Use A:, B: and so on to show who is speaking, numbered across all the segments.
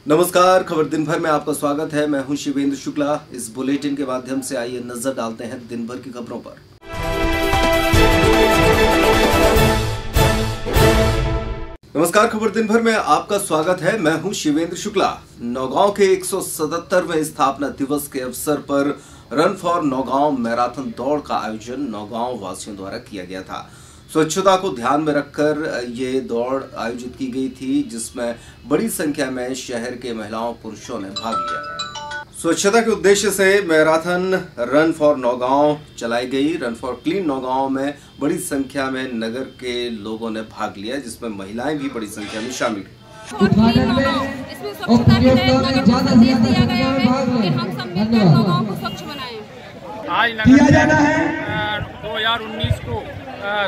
A: नमस्कार, खबर दिन भर में आपका स्वागत है। मैं हूं शिवेंद्र शुक्ला। इस बुलेटिन के माध्यम से आइए नजर डालते हैं दिन भर की खबरों पर। नमस्कार, खबर दिन भर में आपका स्वागत है। मैं हूं शिवेंद्र शुक्ला। नौगांव के 177वें स्थापना दिवस के अवसर पर रन फॉर नौगांव मैराथन दौड़ का आयोजन नौगांव वासियों द्वारा किया गया था। स्वच्छता को ध्यान में रखकर ये दौड़ आयोजित की गई थी, जिसमें बड़ी संख्या में शहर के महिलाओं पुरुषों ने भाग लिया। स्वच्छता के उद्देश्य से मैराथन रन फॉर नौगांव चलाई गई। रन फॉर क्लीन नौगांव में बड़ी संख्या में नगर के लोगों ने भाग लिया, जिसमें महिलाएं भी बड़ी संख्या में शामिल हुई।
B: इसमें स्वच्छता के तहत नगर को संदेश दिया गया है कि हम सब मिलकर नौगांव को स्वच्छ बनाएं।
C: आज नगर 2019 को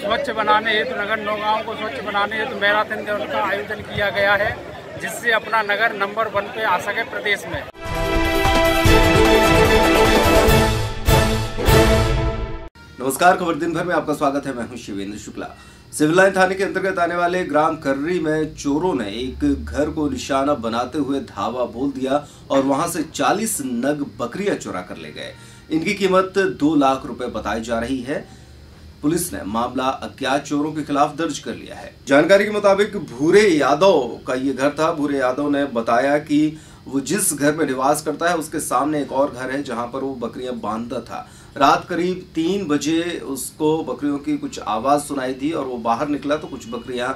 C: स्वच्छ बनाने हेतु नगर नौगांव को स्वच्छ बनाने हेतु मैराथन दौड़ का आयोजन किया गया है, जिससे अपना नगर नंबर 1 पे आ सके प्रदेश में।
A: नमस्कार, खबर दिन भर में आपका स्वागत है। मैं हूं शिवेंद्र शुक्ला। सिविल लाइन थाने के अंतर्गत आने वाले ग्राम कर्री में चोरों ने एक घर को निशाना बनाते हुए धावा बोल दिया और वहां से 40 नग बकरियां चुरा कर ले गए। इनकी कीमत 2 लाख रुपए बताई जा रही है। पुलिस ने मामला अज्ञात चोरों के खिलाफ दर्ज कर लिया है। जानकारी के मुताबिक भूरे यादव का ये घर था। भूरे यादव ने बताया कि वो जिस घर में निवास करता है उसके सामने एक और घर है जहां पर वो बकरियां बांधता था। रात करीब 3 बजे उसको बकरियों की कुछ आवाज सुनाई दी और वो बाहर निकला तो कुछ बकरियां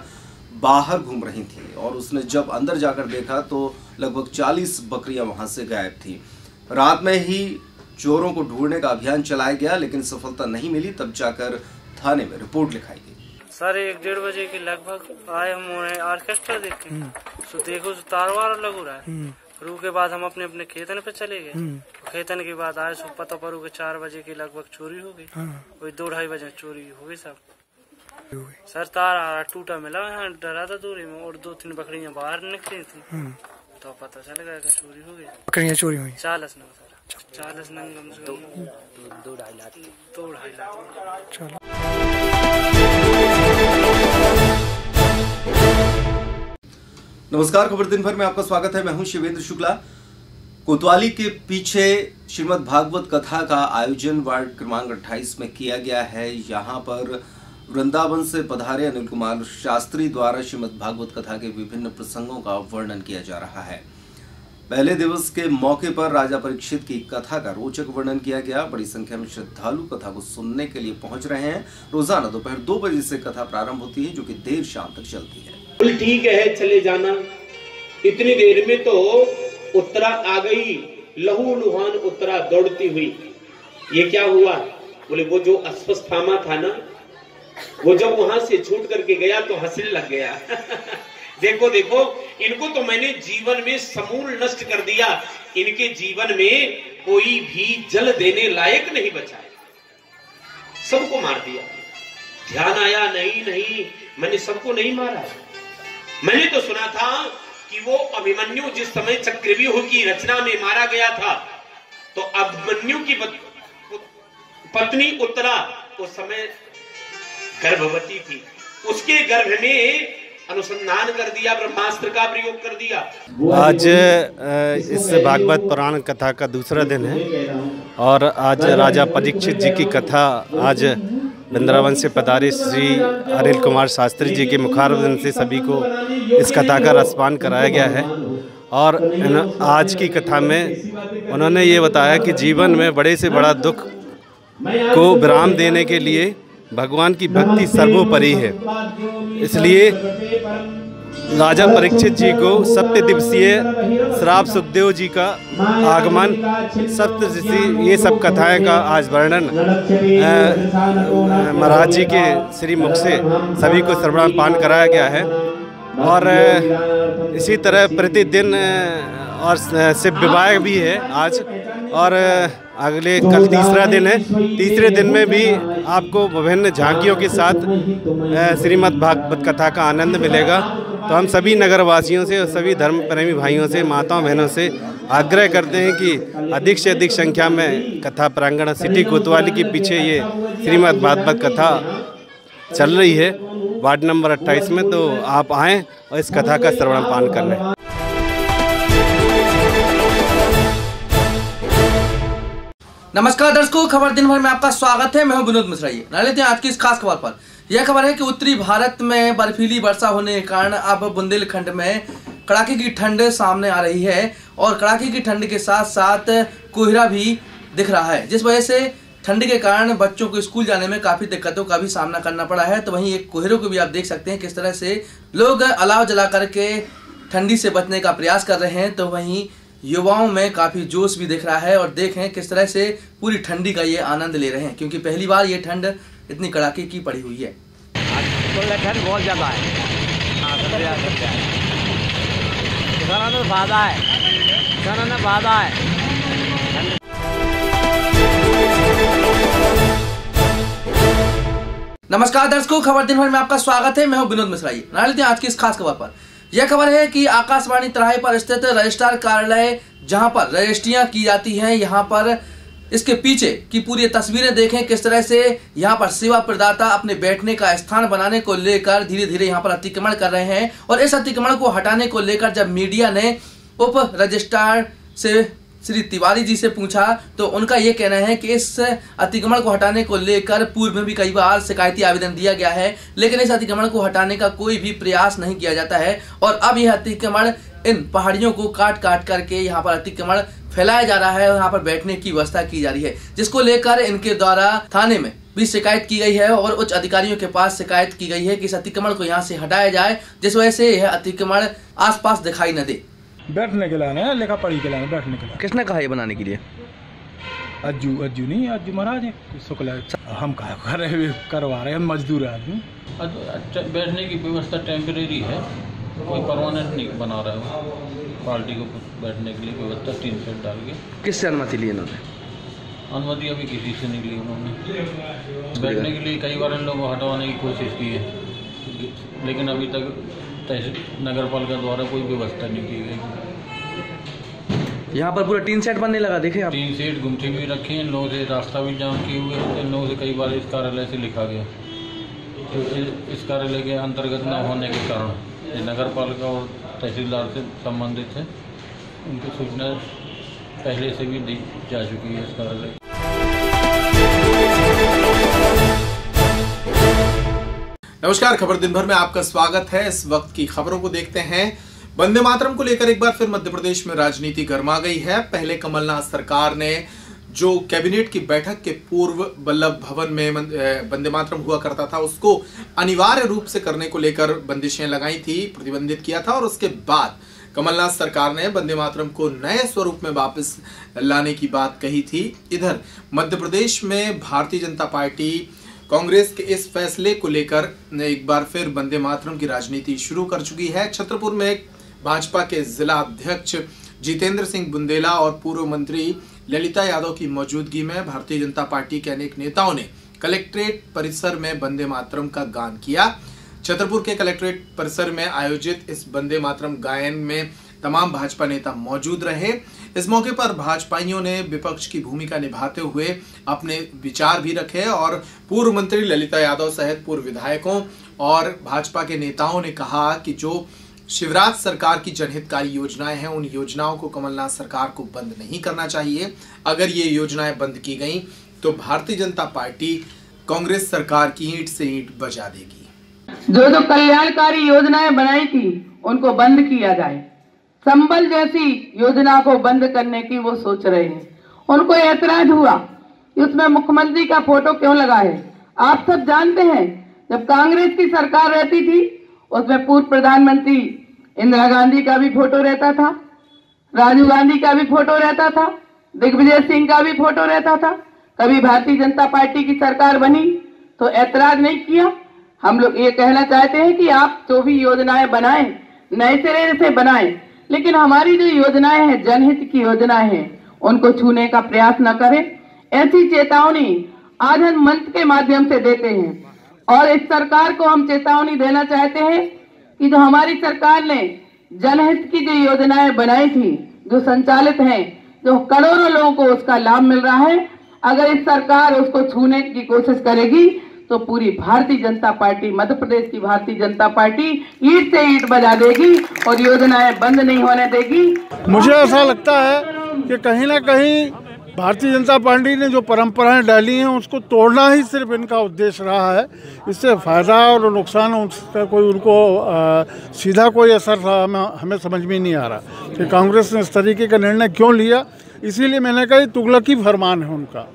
A: बाहर घूम रही थी और उसने जब अंदर जाकर देखा तो लगभग 40 बकरियां वहां से गायब थी। रात में ही चोरों को ढूंढने का अभियान चलाया गया, लेकिन सफलता नहीं मिली। तब जाकर थाने में रिपोर्ट लिखाई गई।
D: सर 1-1:30 बजे के लगभग आए, हम उन्हें ऑर्केस्ट्रा देखे तो देखो तार वार लगू रहा है। रू के बाद हम अपने अपने खेतन पे चले गए। खेतन के बाद आए सो पता पड़ू के 4 बजे के लगभग चोरी हो गई। वही 2-2:30 बजे चोरी हो गई सब। सर तार टूटा मिला यहाँ डरा था दूरी में और 2-3 बकरियां बाहर निकली थी तो पता चल गया कि चोरी हो गई।
E: बकरियां चोरी हुई
D: 40 नंग सर 40 नंग कम से कम 2-2.5 लाख। चलो
A: नमस्कार, खबर दिन भर में आपका स्वागत है। मैं हूं शिवेंद्र शुक्ला। कोतवाली के पीछे श्रीमद् भागवत कथा का आयोजन वार्ड क्रमांक 28 में किया गया है। यहां पर वृंदावन से पधारे अनिल कुमार शास्त्री द्वारा श्रीमद् भागवत कथा के विभिन्न प्रसंगों का वर्णन किया जा रहा है। पहले दिवस के मौके पर राजा परीक्षित की कथा का रोचक वर्णन किया गया। बड़ी संख्या में श्रद्धालु कथा को सुनने के लिए पहुंच रहे हैं। रोजाना दोपहर 2 बजे से कथा प्रारंभ होती है, जो कि देर शाम तक चलती है।
F: ठीक है, चले जाना। इतनी देर में तो उत्तरा आ गई, लहू लुहान उत्तरा दौड़ती हुई। ये क्या हुआ? बोले वो जो अश्वत्थामा था ना, वो जब वहां से छूट करके गया तो हंसने लग गया। देखो देखो, इनको तो मैंने जीवन में समूल नष्ट कर दिया। इनके जीवन में कोई भी जल देने लायक नहीं बचा, सबको मार दिया। ध्यान आया नहीं, मैंने सबको नहीं मारा। मैंने तो सुना था कि वो अभिमन्यु जिस समय चक्रव्यूह की रचना में मारा गया था, तो अभिमन्यु की पत्नी उत्तरा उस समय गर्भवती थी। उसके गर्भ में अनुसंधान कर दिया, ब्रह्मास्त्र का प्रयोग कर दिया।
G: आज इस भागवत पुराण कथा का दूसरा दिन है और आज राजा परीक्षित जी की कथा आज वृंदावन से पधारे श्री अनिल कुमार शास्त्री जी के मुखारबिंद से सभी को इस कथा का रसपान कराया गया है। और आज की कथा में उन्होंने ये बताया कि जीवन में बड़े से बड़ा दुख को विराम देने के लिए भगवान की भक्ति सर्वोपरि है। इसलिए राजा परीक्षित जी को सप्त दिवसीय श्राप सुखदेव जी का आगमन, सप्तऋषि, ये सब कथाएं का आज वर्णन महाराज जी के श्री मुख से सभी को श्रवणपान कराया गया है। और इसी तरह प्रतिदिन और शिव विवाह भी है आज, और अगले कल तीसरा दिन है। तीसरे दिन में भी आपको विभिन्न झांकियों के साथ श्रीमद् भागवत कथा का आनंद मिलेगा। तो हम सभी नगरवासियों से और सभी धर्म प्रेमी भाइयों से, माताओं बहनों से आग्रह करते हैं कि अधिक से अधिक संख्या में कथा प्रांगण सिटी कोतवाली के पीछे ये श्रीमद् भागवत कथा चल रही है वार्ड नंबर 28 में, तो आप आएँ और इस कथा का श्रवण पान कर लें।
E: नमस्कार दर्शकों, खबर दिन भर में आपका स्वागत है। मैं हूं विनोद मिश्रा। नजर लेते हैं आज की इस खास खबर पर। यह खबर है कि उत्तरी भारत में बर्फीली वर्षा होने के कारण अब बुंदेलखंड में कड़ाके की ठंड सामने आ रही है और कड़ाके की ठंड के साथ साथ कोहरा भी दिख रहा है, जिस वजह से ठंड के कारण बच्चों को स्कूल जाने में काफी दिक्कतों का भी सामना करना पड़ा है। तो वहीं एक कोहरे को भी आप देख सकते हैं किस तरह से लोग अलाव जला करके ठंडी से बचने का प्रयास कर रहे हैं। तो वहीं युवाओं में काफी जोश भी दिख रहा है और देखें किस तरह से पूरी ठंडी का ये आनंद ले रहे हैं, क्योंकि पहली बार ये ठंड इतनी कड़ाके की पड़ी हुई है।
H: ठंड बहुत ज्यादा है, फायदा है।
E: नमस्कार दर्शकों, खबर दिन भर में आपका स्वागत है। मैं हूं विनोद मिश्रा। नजर लेते हैं आज की इस खास खबर पर। यह खबर है कि आकाशवाणी तराई पर स्थित रजिस्ट्रार कार्यालय, जहां पर रजिस्ट्रियां की जाती हैं, यहां पर इसके पीछे की पूरी तस्वीरें देखें किस तरह से यहां पर सेवा प्रदाता अपने बैठने का स्थान बनाने को लेकर धीरे धीरे यहां पर अतिक्रमण कर रहे हैं। और इस अतिक्रमण को हटाने को लेकर जब मीडिया ने उप रजिस्ट्रार से श्री तिवारी जी से पूछा तो उनका यह कहना है कि इस अतिक्रमण को हटाने को लेकर पूर्व में भी कई बार शिकायती आवेदन दिया गया है, लेकिन इस अतिक्रमण को हटाने का कोई भी प्रयास नहीं किया जाता है। और अब यह अतिक्रमण इन पहाड़ियों को काट काट करके यहाँ पर अतिक्रमण फैलाया जा रहा है और यहाँ पर बैठने की व्यवस्था की जा रही है, जिसको लेकर इनके द्वारा थाने में भी शिकायत की गई है और उच्च अधिकारियों के पास शिकायत की गई है कि इस अतिक्रमण को यहाँ से हटाया जाए, जिस वजह से यह अतिक्रमण आसपास दिखाई न दे।
I: बैठने के लिए लेखा पढ़ी के लिए बैठने के लिए।
E: किसने कहा ये बनाने के लिए?
I: अज्जू नहीं, अज्जू महाराज शुक्ला। हम करवा रहे हैं, मजदूर आदमी।
J: बैठने की व्यवस्था टेम्परेरी है, कोई परमानेंट नहीं बना रहा है। पार्टी को बैठने के लिए व्यवस्था 3 सेट डाल के।
E: किससे अनुमति ली इन्होंने?
J: अनुमति अभी किसी से नहीं ली उन्होंने। बैठने के लिए कई बार इन लोगों को हटवाने की कोशिश की है, लेकिन अभी तक नगर पालिका द्वारा कोई व्यवस्था नहीं की गई।
E: यहाँ पर पूरा 3 सेट बनने लगा, देखे आप।
J: 3 सेट गुमठी भी रखी हैं, इन लोगों से रास्ता भी जाम किए हुए हैं। इन लोगों से कई बार इस कार्यालय से लिखा गया, तो इस कार्यालय के अंतर्गत न होने के कारण ये नगर पालिका और तहसीलदार से संबंधित है, उनकी सूचना पहले से भी दी जा चुकी है इस कार्यालय।
K: नमस्कार, खबर दिन भर में आपका स्वागत है। इस वक्त की खबरों को देखते हैं। वंदे मातरम को लेकर एक बार फिर मध्य प्रदेश में राजनीति गर्मा गई है। पहले कमलनाथ सरकार ने जो कैबिनेट की बैठक के पूर्व वल्लभ भवन में वंदे मातरम हुआ करता था, उसको अनिवार्य रूप से करने को लेकर बंदिशें लगाई थी, प्रतिबंधित किया था। और उसके बाद कमलनाथ सरकार ने वंदे मातरम को नए स्वरूप में वापस लाने की बात कही थी। इधर मध्य प्रदेश में भारतीय जनता पार्टी कांग्रेस के इस फैसले को लेकर एक बार फिर वंदे मातरम की राजनीति शुरू कर चुकी है। छतरपुर में भाजपा के जिला अध्यक्ष जितेंद्र सिंह बुंदेला और पूर्व मंत्री ललिता यादव की मौजूदगी में भारतीय जनता पार्टी के अनेक नेताओं ने कलेक्ट्रेट परिसर में वंदे मातरम का गान किया। छतरपुर के कलेक्ट्रेट परिसर में आयोजित इस वंदे मातरम गायन में तमाम भाजपा नेता मौजूद रहे। इस मौके पर भाजपाइयों ने विपक्ष की भूमिका निभाते हुए अपने विचार भी रखे और पूर्व मंत्री ललिता यादव सहित पूर्व विधायकों और भाजपा के नेताओं ने कहा कि जो शिवराज सरकार की जनहितकारी योजनाएं हैं, उन योजनाओं को कमलनाथ सरकार को बंद नहीं करना चाहिए। अगर ये योजनाएं बंद की गई तो भारतीय जनता पार्टी कांग्रेस सरकार की ईंट से ईंट बजा देगी।
L: जो कल्याणकारी योजनाएं बनाई थी उनको बंद किया जाए। संबल जैसी योजना को बंद करने की वो सोच रहे हैं। उनको ऐतराज हुआ कि उसमें मुख्यमंत्री का फोटो क्यों लगा है। आप सब जानते हैं, जब कांग्रेस की सरकार रहती थी उसमें पूर्व प्रधानमंत्री इंदिरा गांधी का भी फोटो रहता था, राजीव गांधी का भी फोटो रहता था, दिग्विजय सिंह का भी फोटो रहता था। कभी भारतीय जनता पार्टी की सरकार बनी तो ऐतराज नहीं किया। हम लोग ये कहना चाहते हैं कि आप जो भी योजनाएं बनाएं नए सिरे से बनाएं, लेकिन हमारी जो योजनाएं हैं, जनहित की योजनाएं हैं, उनको छूने का प्रयास न करें। ऐसी चेतावनी आज हम मंच के माध्यम से देते हैं और इस सरकार को हम चेतावनी देना चाहते हैं कि जो हमारी सरकार ने जनहित की जो योजनाएं बनाई थी, जो संचालित हैं, जो करोड़ों लोगों को उसका लाभ मिल रहा है, अगर इस सरकार उसको छूने की कोशिश करेगी तो पूरी भारतीय जनता पार्टी, मध्य प्रदेश की भारतीय जनता पार्टी ईंट से ईंट बजा देगी और योजनाएं बंद नहीं होने देगी।
I: मुझे ऐसा लगता है कि कहीं ना कहीं
M: भारतीय जनता पार्टी ने जो परंपराएं डाली हैं उसको तोड़ना ही सिर्फ इनका उद्देश्य रहा है। इससे फ़ायदा और नुकसान उसका कोई उनको सीधा कोई असर हमें समझ में नहीं आ रहा कि कांग्रेस ने इस तरीके का निर्णय क्यों लिया। इसीलिए मैंने कहा तुगलकी फरमान है उनका,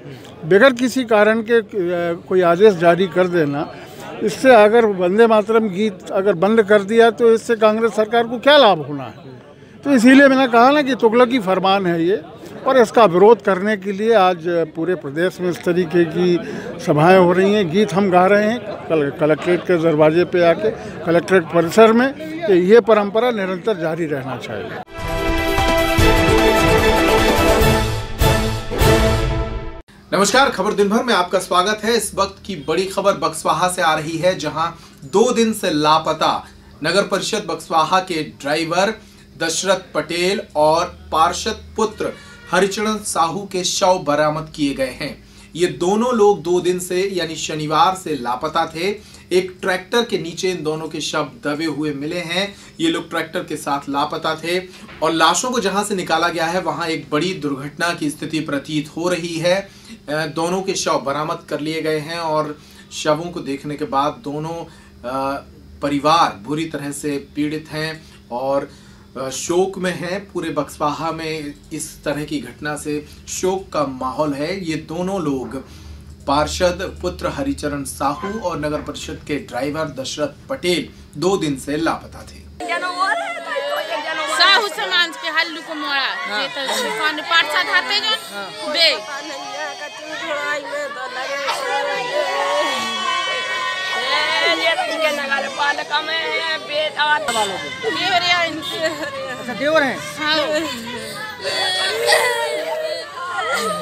M: बगैर किसी कारण के कोई आदेश जारी कर देना। इससे अगर वंदे मातरम गीत अगर बंद कर दिया तो इससे कांग्रेस सरकार को क्या लाभ होना है। तो इसीलिए मैंने कहा ना कि तुगलकी फरमान है ये, और इसका विरोध करने के लिए आज पूरे प्रदेश में इस तरीके की सभाएं हो रही हैं। गीत हम गा रहे हैं कलेक्ट्रेट के दरवाजे पे आके, कलेक्ट्रेट परिसर में, कि ये परंपरा निरंतर जारी रहना चाहिए।
K: नमस्कार, खबर दिन भर में आपका स्वागत है। इस वक्त की बड़ी खबर बक्सवाहा से आ रही है, जहां 2 दिन से लापता नगर परिषद बक्सवाहा के ड्राइवर दशरथ पटेल और पार्षद पुत्र हरिचरण साहू के शव बरामद किए गए हैं। ये दोनों लोग 2 दिन से यानी शनिवार से लापता थे। एक ट्रैक्टर के नीचे इन दोनों के शव दबे हुए मिले हैं। ये लोग ट्रैक्टर के साथ लापता थे और लाशों को जहां से निकाला गया है वहां एक बड़ी दुर्घटना की स्थिति प्रतीत हो रही है। दोनों के शव बरामद कर लिए गए हैं और शवों को देखने के बाद दोनों परिवार बुरी तरह से पीड़ित हैं और शोक में है। पूरे बक्सवाहा में इस तरह की घटना से शोक का माहौल है। ये दोनों लोग पार्षद पुत्र हरिचरण साहू और नगर परिषद के ड्राइवर दशरथ पटेल 2 दिन से लापता थे।
N: साहू समाज के हल्लू को मोड़ा जे त दुकान पार्षद हाथे जो बे
H: देवर हैं।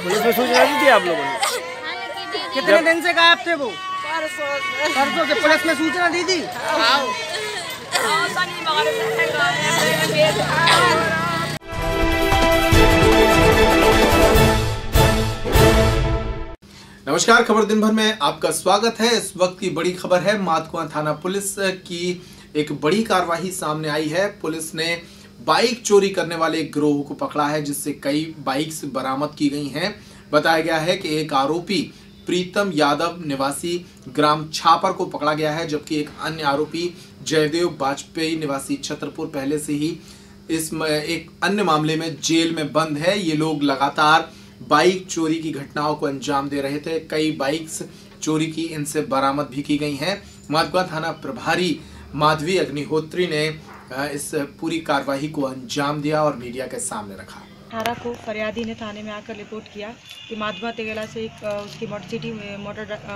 H: पुलिस में सूचना दी थी आप लोगों ने? कितने दिन से गायब थे वो? परसों से पुलिस में सूचना दी थी।
K: नमस्कार, खबर दिन भर में आपका स्वागत है। इस वक्त की बड़ी खबर है, मातकुआं थाना पुलिस की एक बड़ी कार्रवाई सामने आई है। पुलिस ने बाइक चोरी करने वाले एक गिरोह को पकड़ा है, जिससे कई बाइक्स बरामद की गई हैं। बताया गया है कि एक आरोपी प्रीतम यादव निवासी ग्राम छापर को पकड़ा गया है, जबकि एक अन्य आरोपी जयदेव वाजपेयी निवासी छतरपुर पहले से ही इस एक अन्य मामले में जेल में बंद है। ये लोग लगातार बाइक चोरी की घटनाओं को अंजाम दे रहे थे। कई बाइक्स चोरी की इनसे बरामद भी की गई हैं। मातकुआं थाना प्रभारी माधवी अग्निहोत्री ने इस पूरी कार्रवाई को अंजाम दिया और मीडिया के सामने रखा।
O: 18 को फरियादी ने थाने में आकर रिपोर्ट किया कि माधवा तेगला से एक उसकी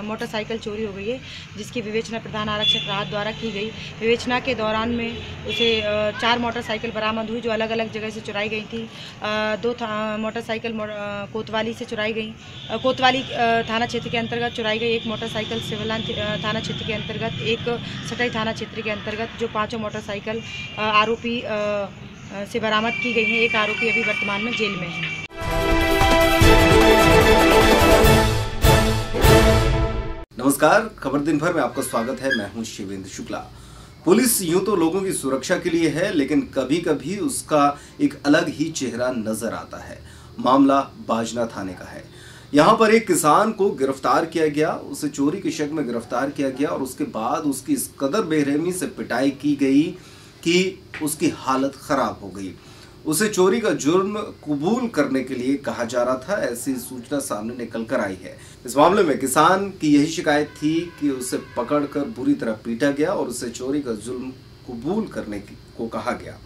O: मोटरसाइकिल चोरी हो गई है, जिसकी विवेचना प्रधान आरक्षक राहत द्वारा की गई। विवेचना के दौरान में उसे 4 मोटरसाइकिल बरामद हुई जो अलग अलग जगह से चुराई गई थी। 2 मोटरसाइकिल कोतवाली से चुराई गई, कोतवाली थाना क्षेत्र के अंतर्गत चुराई गई। एक मोटरसाइकिल सिविलान थाना क्षेत्र के अंतर्गत, एक सटाई थाना क्षेत्र के अंतर्गत, जो 5 मोटरसाइकिल आरोपी से बरामद की गई है। एक आरोपी अभी वर्तमान में जेल में है।
A: नमस्कार, खबर दिन भर में आपका स्वागत है। मैं हूं शिवेंद्र शुक्ला। पुलिस यूं तो लोगों की सुरक्षा के लिए है, लेकिन कभी कभी उसका एक अलग ही चेहरा नजर आता है। मामला बाजना थाने का है। यहाँ पर एक किसान को गिरफ्तार किया गया, उसे चोरी के शक में गिरफ्तार किया गया और उसके बाद उसकी इस कदर बेरहमी से पिटाई की गई कि उसकी हालत खराब हो गई। उसे चोरी का जुर्म कबूल करने के लिए कहा जा रहा था, ऐसी सूचना सामने निकल कर आई है। इस मामले में किसान की यही शिकायत थी कि उसे पकड़कर बुरी तरह पीटा गया और उसे चोरी का जुर्म कबूल करने को कहा गया।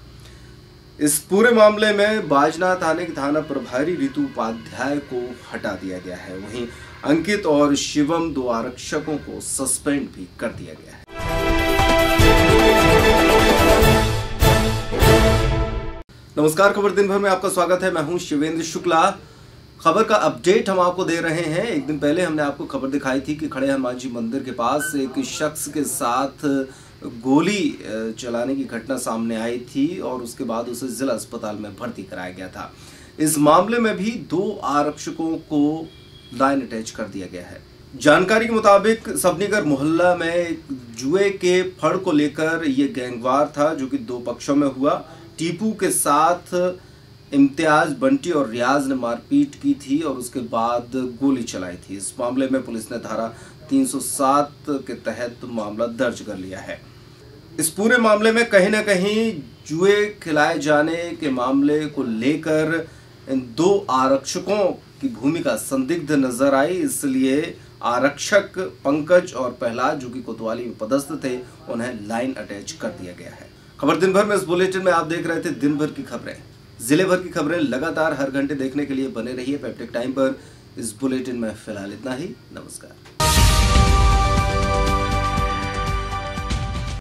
A: इस पूरे मामले में बाजना थाने के थाना प्रभारी ऋतु उपाध्याय को हटा दिया गया है। वहीं अंकित और शिवम 2 आरक्षकों को सस्पेंड भी कर दिया गया है। नमस्कार, खबर दिन भर में आपका स्वागत है। मैं हूं शिवेंद्र शुक्ला। खबर का अपडेट हम आपको दे रहे हैं। एक दिन पहले हमने आपको खबर दिखाई थी कि खड़े हनुमान जी मंदिर के पास एक शख्स के साथ गोली चलाने की घटना सामने आई थी और उसके बाद उसे जिला अस्पताल में भर्ती कराया गया था। इस मामले में भी 2 आरक्षकों को लाइन अटैच कर दिया गया है। जानकारी के मुताबिक सबनीगर मोहल्ला में जुए के फड़ को लेकर यह गैंगवार था, जो कि 2 पक्षों में हुआ। टीपू के साथ इम्तियाज, बंटी और रियाज ने मारपीट की थी और उसके बाद गोली चलाई थी। इस मामले में पुलिस ने धारा 307 के तहत मामला दर्ज कर लिया है। इस पूरे मामले में कहीं ना कहीं जुए खिलाए जाने के मामले को लेकर इन 2 आरक्षकों की भूमिका संदिग्ध नजर आई, इसलिए आरक्षक पंकज और प्रहलाद, जो कि कोतवाली में पदस्थ थे, उन्हें लाइन अटैच कर दिया गया है। खबर दिन भर में इस बुलेटिन में आप देख रहे थे दिन भर की खबरें। जिले भर की खबरें लगातार हर घंटे देखने के लिए बने रहिए पेप्टिक टाइम पर। इस बुलेटिन में फिलहाल इतना ही। नमस्कार।